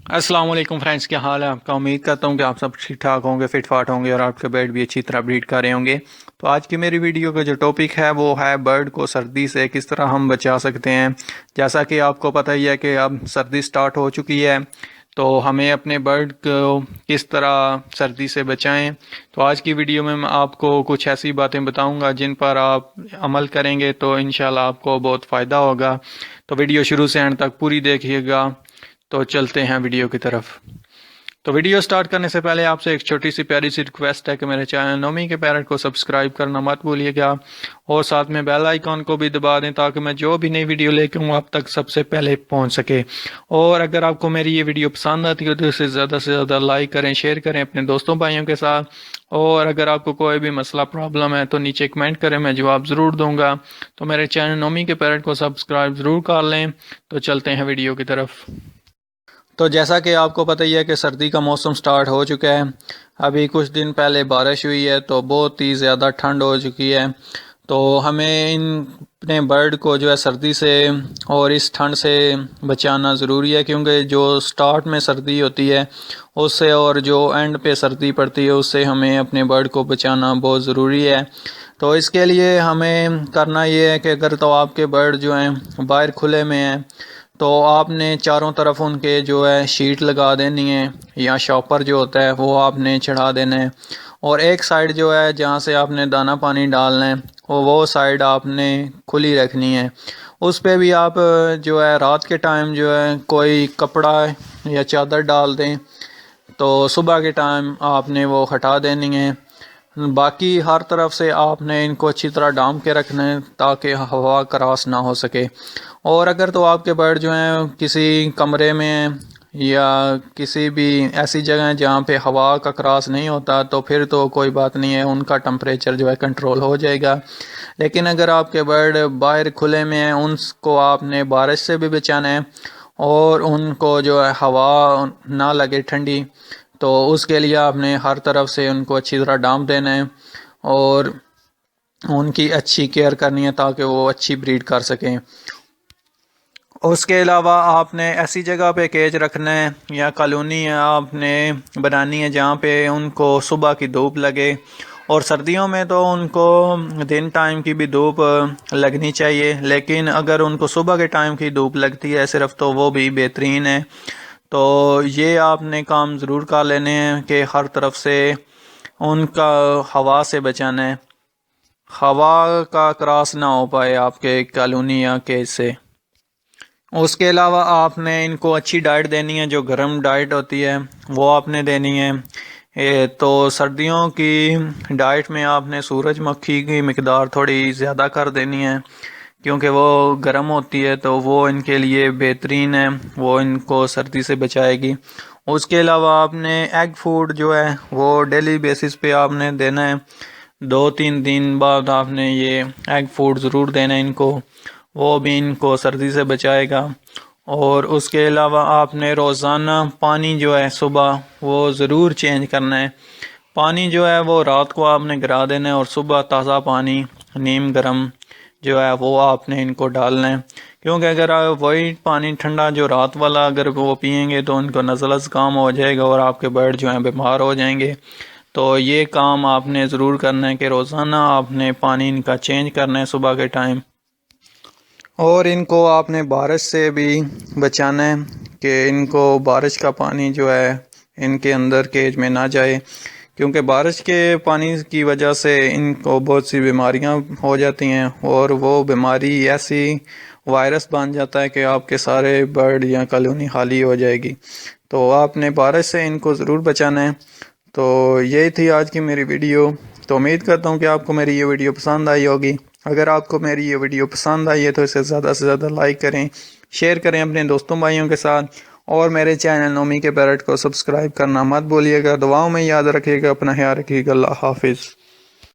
अस्सलाम वालेकुम फ्रेंड्स, क्या हाल है आपका। उम्मीद करता हूँ कि आप सब ठीक ठाक होंगे, फिट फाट होंगे और आपके बर्ड भी अच्छी तरह ब्रीड कर रहे होंगे। तो आज की मेरी वीडियो का जो टॉपिक है वो है बर्ड को सर्दी से किस तरह हम बचा सकते हैं। जैसा कि आपको पता ही है कि अब सर्दी स्टार्ट हो चुकी है, तो हमें अपने बर्ड को किस तरह सर्दी से बचाएं। तो आज की वीडियो में मैं आपको कुछ ऐसी बातें बताऊंगा जिन पर आप अमल करेंगे तो इंशाल्लाह आपको बहुत फ़ायदा होगा। तो वीडियो शुरू से एंड तक पूरी देखिएगा। तो चलते हैं वीडियो की तरफ। तो वीडियो स्टार्ट करने से पहले आपसे एक छोटी सी प्यारी सी रिक्वेस्ट है कि मेरे चैनल नोमी के पैरट को सब्सक्राइब करना मत भूलिएगा और साथ में बेल आइकॉन को भी दबा दें ताकि मैं जो भी नई वीडियो लेकर हूँ आप तक सबसे पहले पहुँच सके। और अगर आपको मेरी ये वीडियो पसंद आती हो तो इसे ज़्यादा से ज़्यादा लाइक करें, शेयर करें अपने दोस्तों भाइयों के साथ। और अगर आपको कोई भी मसला प्रॉब्लम है तो नीचे कमेंट करें, मैं जवाब ज़रूर दूंगा। तो मेरे चैनल नोमी के पैरट को सब्सक्राइब ज़रूर कर लें। तो चलते हैं वीडियो की तरफ। तो जैसा कि आपको पता ही है कि सर्दी का मौसम स्टार्ट हो चुका है। अभी कुछ दिन पहले बारिश हुई है तो बहुत ही ज़्यादा ठंड हो चुकी है। तो हमें इन अपने बर्ड को जो है सर्दी से और इस ठंड से बचाना ज़रूरी है, क्योंकि जो स्टार्ट में सर्दी होती है उससे और जो एंड पे सर्दी पड़ती है उससे हमें अपने बर्ड को बचाना बहुत ज़रूरी है। तो इसके लिए हमें करना ये है कि अगर तो आपके बर्ड जो हैं बाहर खुले में हैं तो आपने चारों तरफ उनके जो है शीट लगा देनी है या शॉपर जो होता है वो आपने चढ़ा देना है। और एक साइड जो है जहाँ से आपने दाना पानी डालना है वो साइड आपने खुली रखनी है। उस पे भी आप जो है रात के टाइम जो है कोई कपड़ा या चादर डाल दें तो सुबह के टाइम आपने वो हटा देनी है। बाकी हर तरफ से आपने इनको अच्छी तरह डाम के रखना है ताकि हवा क्रॉस ना हो सके। और अगर तो आपके बर्ड जो हैं किसी कमरे में या किसी भी ऐसी जगह है जहाँ पे हवा का क्रॉस नहीं होता तो फिर तो कोई बात नहीं है, उनका टेम्परेचर जो है कंट्रोल हो जाएगा। लेकिन अगर आपके बर्ड बाहर खुले में हैं उनको आपने बारिश से भी बचाना है और उनको जो है हवा ना लगे ठंडी, तो उसके लिए आपने हर तरफ से उनको अच्छी तरह डांप देना है और उनकी अच्छी केयर करनी है ताकि वो अच्छी ब्रीड कर सकें। उसके अलावा आपने ऐसी जगह पे केज रखना है या कॉलोनी आपने बनानी है जहाँ पे उनको सुबह की धूप लगे। और सर्दियों में तो उनको दिन टाइम की भी धूप लगनी चाहिए, लेकिन अगर उनको सुबह के टाइम की धूप लगती है सिर्फ तो वो भी बेहतरीन है। तो ये आपने काम ज़रूर कर लेने हैं कि हर तरफ से उनका हवा से बचाना है, हवा का क्रॉस ना हो पाए आपके कॉलोनी या केज से। उसके अलावा आपने इनको अच्छी डाइट देनी है, जो गर्म डाइट होती है वो आपने देनी है। तो सर्दियों की डाइट में आपने सूरजमुखी की मिकदार थोड़ी ज़्यादा कर देनी है क्योंकि वो गर्म होती है तो वो इनके लिए बेहतरीन है, वो इनको सर्दी से बचाएगी। उसके अलावा आपने एग फूड जो है वो डेली बेसिस पे आपने देना है। 2-3 दिन बाद आपने ये एग फूड ज़रूर देना है इनको, वो भी इनको सर्दी से बचाएगा। और उसके अलावा आपने रोज़ाना पानी जो है सुबह वो ज़रूर चेंज करना है। पानी जो है वो रात को आपने गिरा देना है और सुबह ताज़ा पानी नीम गर्म जो है वो आपने इनको डालना है, क्योंकि अगर आप वही पानी ठंडा जो रात वाला अगर वो पियेंगे तो उनको नज़ला ज़ुकाम हो जाएगा और आपके बर्ड जो हैं बीमार हो जाएंगे। तो ये काम आपने ज़रूर करना है कि रोज़ाना आपने पानी इनका चेंज करना है सुबह के टाइम। और इनको आपने बारिश से भी बचाना है कि इनको बारिश का पानी जो है इनके अंदर केज में ना जाए, क्योंकि बारिश के पानी की वजह से इनको बहुत सी बीमारियां हो जाती हैं और वो बीमारी ऐसी वायरस बन जाता है कि आपके सारे बर्ड या कॉलोनी खाली हो जाएगी। तो आपने बारिश से इनको ज़रूर बचाना है। तो यही थी आज की मेरी वीडियो। तो उम्मीद करता हूँ कि आपको मेरी ये वीडियो पसंद आई होगी। अगर आपको मेरी ये वीडियो पसंद आई है तो इसे ज़्यादा से ज़्यादा लाइक करें, शेयर करें अपने दोस्तों भाइयों के साथ और मेरे चैनल नोमी के पैरट को सब्सक्राइब करना मत भूलिएगा। दुआओं में याद रखिएगा, अपना ख्याल रखिएगा। अल्लाह हाफिज़।